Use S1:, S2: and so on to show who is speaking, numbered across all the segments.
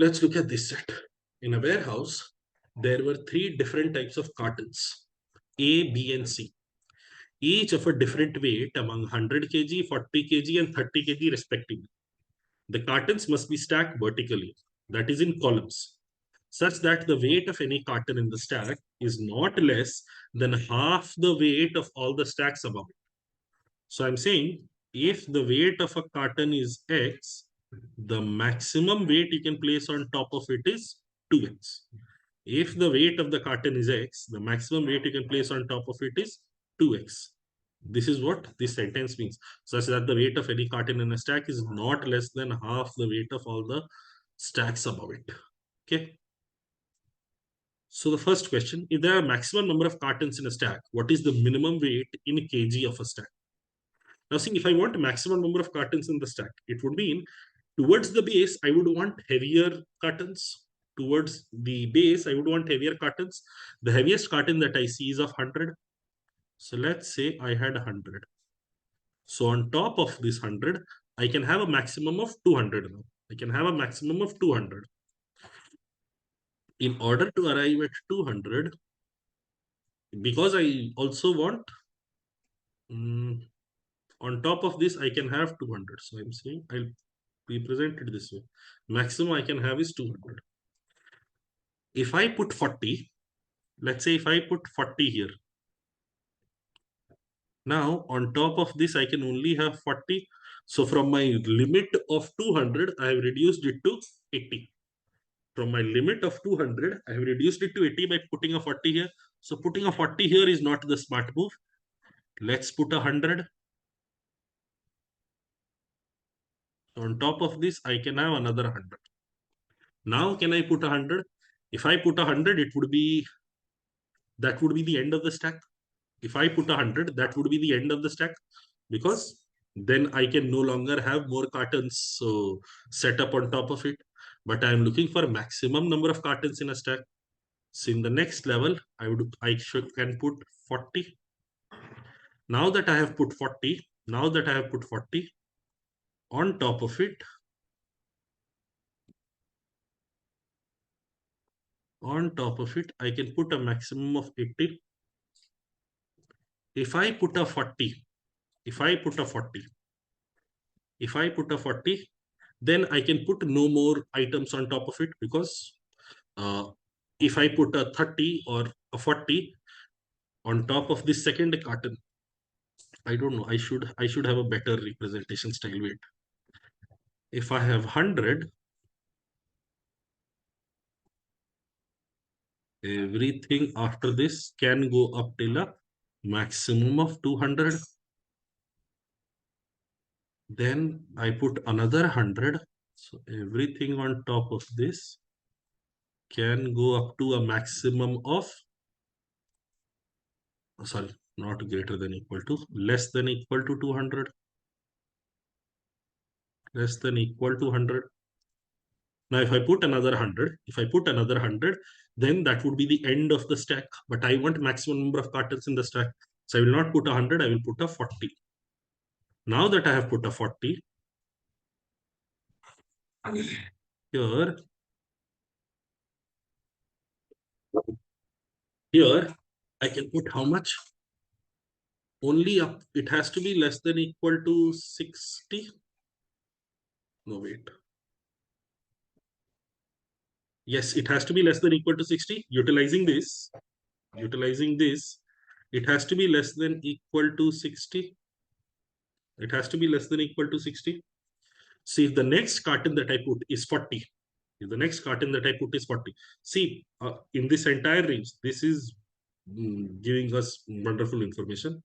S1: Let's look at this set. In a warehouse, there were three different types of cartons, A, B, and C, each of a different weight among 100 kg, 40 kg, and 30 kg respectively. The cartons must be stacked vertically, that is in columns, such that the weight of any carton in the stack is not less than half the weight of all the stacks above it. So I'm saying if the weight of a carton is X, the maximum weight you can place on top of it is 2X. If the weight of the carton is X, the maximum weight you can place on top of it is 2X. This is what this sentence means, such that the weight of any carton in a stack is not less than half the weight of all the stacks above it. Okay. So the first question, if there are a maximum number of cartons in a stack, what is the minimum weight in kg of a stack? Now see, if I want a maximum number of cartons in the stack, it would mean towards the base, I would want heavier cartons. Towards the base, I would want heavier cartons. The heaviest carton that I see is of 100. So let's say I had 100. So on top of this 100, I can have a maximum of 200 now. I can have a maximum of 200. In order to arrive at 200, because I also want, on top of this, I can have 200. So I'm saying I'll represent it this way. Maximum I can have is 200. If I put 40, let's say if I put 40 here, now on top of this, I can only have 40. So from my limit of 200, I have reduced it to 80. From my limit of 200, I have reduced it to 80 by putting a 40 here. So putting a 40 here is not the smart move. Let's put 100. On top of this, I can have another 100. Now can I put 100? If I put 100, that would be the end of the stack. If I put 100, that would be the end of the stack, because then I can no longer have more cartons set up on top of it. But I am looking for maximum number of cartons in a stack. So in the next level, I can put 40. Now that I have put 40, on top of it, I can put a maximum of 80. If I put a 40, then I can put no more items on top of it, because if I put a 30 or a 40 on top of this second carton, I don't know, I should have a better representation style. Wait, if I have 100, everything after this can go up till a maximum of 200. Then I put another 100. So everything on top of this can go up to a maximum of, sorry, not greater than equal to, less than equal to 200. Less than equal to 100. Now, if I put another 100, then that would be the end of the stack. But I want maximum number of cartons in the stack. So I will not put 100, I will put a 40. Now that I have put a 40, here I can put how much? Only up, it has to be less than equal to 60. No, wait. Yes, it has to be less than equal to 60. Utilizing this, it has to be less than equal to 60. It has to be less than equal to 60. See, if the next carton that I put is 40, see, in this entire range, this is giving us wonderful information.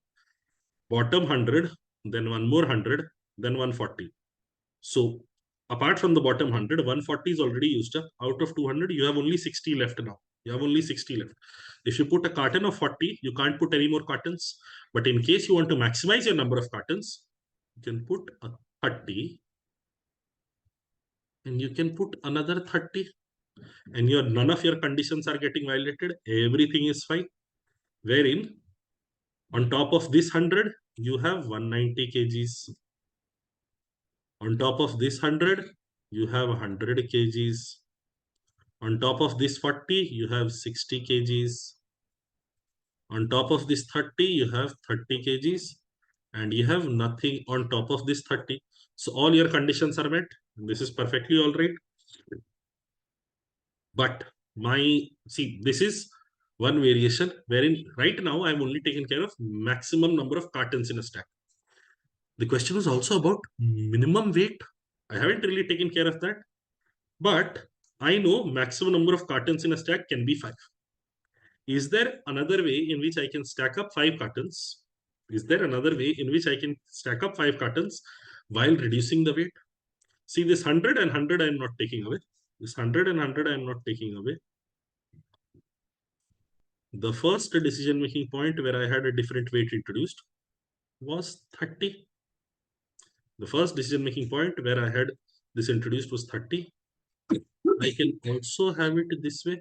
S1: Bottom 100, then one more 100, then 140. So apart from the bottom 100, 140 is already used up. Out of 200, you have only 60 left now. If you put a carton of 40, you can't put any more cartons. But in case you want to maximize your number of cartons, you can put a 30, and you can put another 30, and none of your conditions are getting violated. Everything is fine. Wherein on top of this 100, you have 190 kgs. On top of this 100, you have 100 kgs. On top of this 40, you have 60 kgs. On top of this 30, you have 30 kgs. And you have nothing on top of this 30. So all your conditions are met. This is perfectly all right. But this is one variation wherein right now I'm only taking care of maximum number of cartons in a stack. The question was also about minimum weight. I haven't really taken care of that, but I know maximum number of cartons in a stack can be 5. Is there another way in which I can stack up 5 cartons? Is there another way in which I can stack up 5 cartons while reducing the weight? See, this 100 and 100 I am not taking away. This 100 and 100 I am not taking away. The first decision making point where I had a different weight introduced was 30. The first decision making point where I had this introduced was 30. I can also have it this way.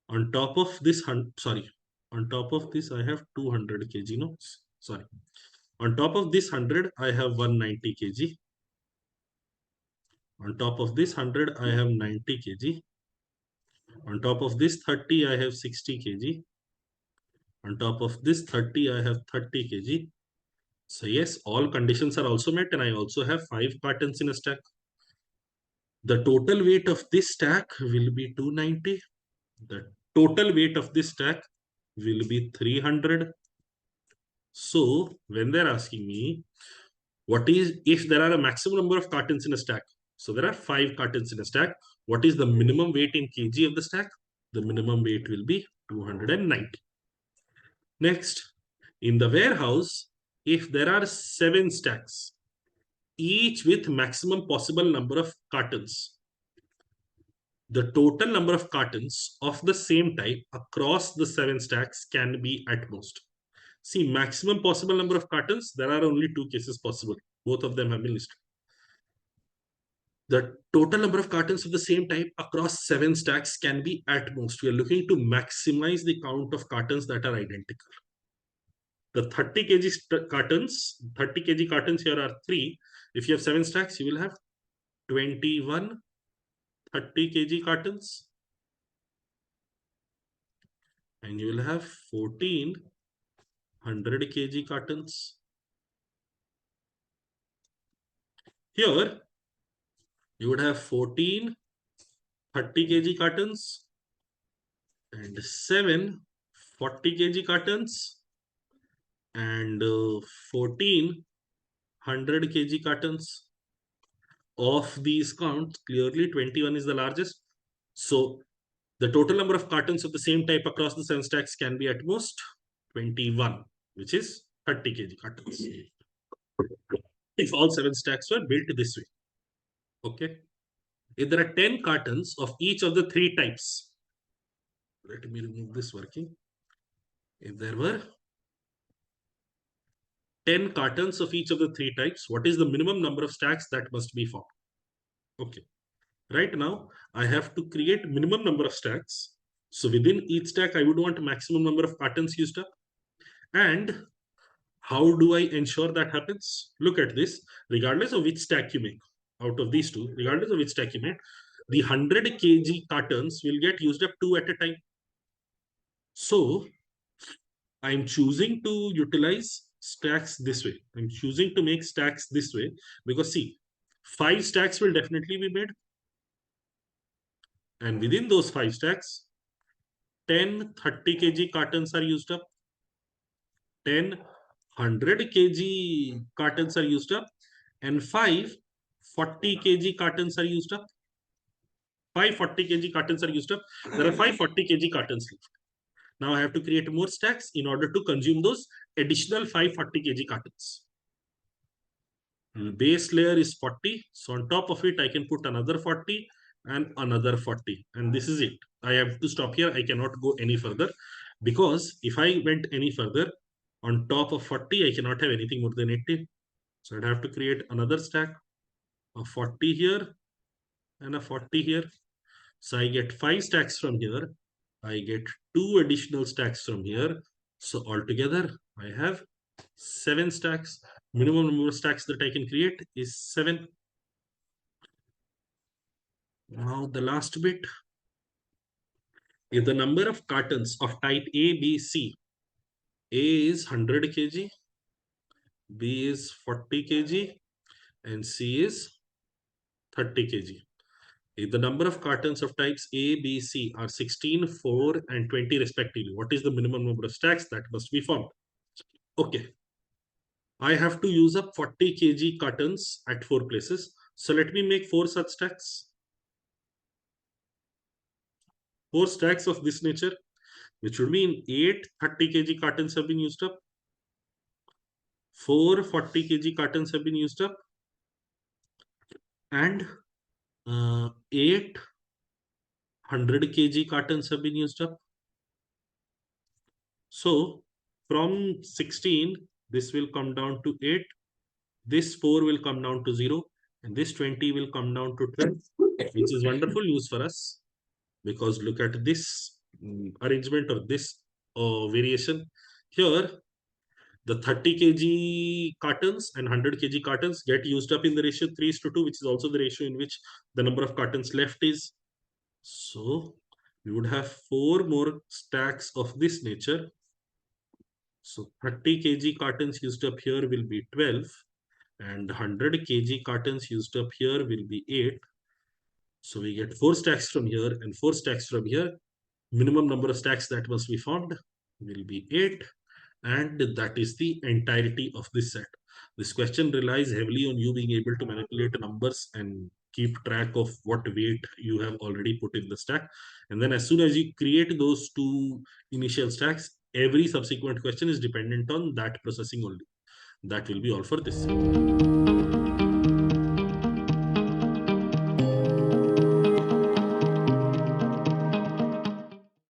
S1: On top of this, on top of this, I have 200 kg. No, sorry. On top of this 100, I have 190 kg. On top of this 100, I have 90 kg. On top of this 30, I have 60 kg. On top of this 30, I have 30 kg. So yes, all conditions are also met and I also have 5 cartons in a stack. The total weight of this stack will be 290. The total weight of this stack will be 300. So when they're asking me, what is, if there are a maximum number of cartons in a stack? So there are 5 cartons in a stack. What is the minimum weight in kg of the stack? The minimum weight will be 290. Next, in the warehouse, if there are 7 stacks, each with maximum possible number of cartons, the total number of cartons of the same type across the 7 stacks can be at most. See, maximum possible number of cartons, there are only 2 cases possible. Both of them have been listed. The total number of cartons of the same type across 7 stacks can be at most. We are looking to maximize the count of cartons that are identical. The 30 kg cartons here are 3. If you have 7 stacks, you will have 21 30 kg cartons. And you will have 14 100 kg cartons. Here, you would have 14 30 kg cartons and 7 40 kg cartons and 14 100 kg cartons. Of these counts, clearly 21 is the largest. So the total number of cartons of the same type across the 7 stacks can be at most 21, which is 30 kg cartons. If all 7 stacks were built this way. Okay. If there are 10 cartons of each of the 3 types, let me remove this working. If there were 10 cartons of each of the 3 types, what is the minimum number of stacks that must be formed? Okay. Right now, I have to create minimum number of stacks. So within each stack, I would want maximum number of cartons used up. And how do I ensure that happens? Look at this. Regardless of which stack you make, out of these two, regardless of which stack you make, the 100 kg cartons will get used up 2 at a time. So I'm choosing to utilize stacks this way. I'm choosing to make stacks this way because see, 5 stacks will definitely be made. And within those 5 stacks, 10 30 kg cartons are used up. 10 100 kg cartons are used up. And 5 40 kg cartons are used up. 5 40 kg cartons are used up. There are 5 40 kg cartons left. Now I have to create more stacks in order to consume those additional 5 40 kg cartons. Base layer is 40. So on top of it, I can put another 40 and another 40. And this is it. I have to stop here. I cannot go any further because if I went any further, on top of 40, I cannot have anything more than 80. So I'd have to create another stack of 40 here and a 40 here. So I get 5 stacks from here. I get 2 additional stacks from here. So altogether, I have 7 stacks. Minimum number of stacks that I can create is 7. Now the last bit. If the number of cartons of type A, B, C, A is 100 kg, B is 40 kg, and C is 30 kg. If the number of cartons of types A, B, C are 16, 4, and 20 respectively, what is the minimum number of stacks that must be formed? Okay, I have to use up 40 kg cartons at 4 places. So let me make 4 such stacks. 4 stacks of this nature, which would mean 8 30 kg cartons have been used up. 4 40 kg cartons have been used up. And 8 100 kg cartons have been used up. So from 16, this will come down to 8. This 4 will come down to 0. And this 20 will come down to 12, which is wonderful news for us. Because look at this arrangement or this variation. Here, the 30 kg cartons and 100 kg cartons get used up in the ratio 3:2, which is also the ratio in which the number of cartons left is. So we would have 4 more stacks of this nature. So 30 kg cartons used up here will be 12, and 100 kg cartons used up here will be 8. So we get 4 stacks from here and 4 stacks from here. Minimum number of stacks that must be formed will be 8, and that is the entirety of this set. This question relies heavily on you being able to manipulate numbers and keep track of what weight you have already put in the stack. And then as soon as you create those 2 initial stacks, every subsequent question is dependent on that processing only. That will be all for this.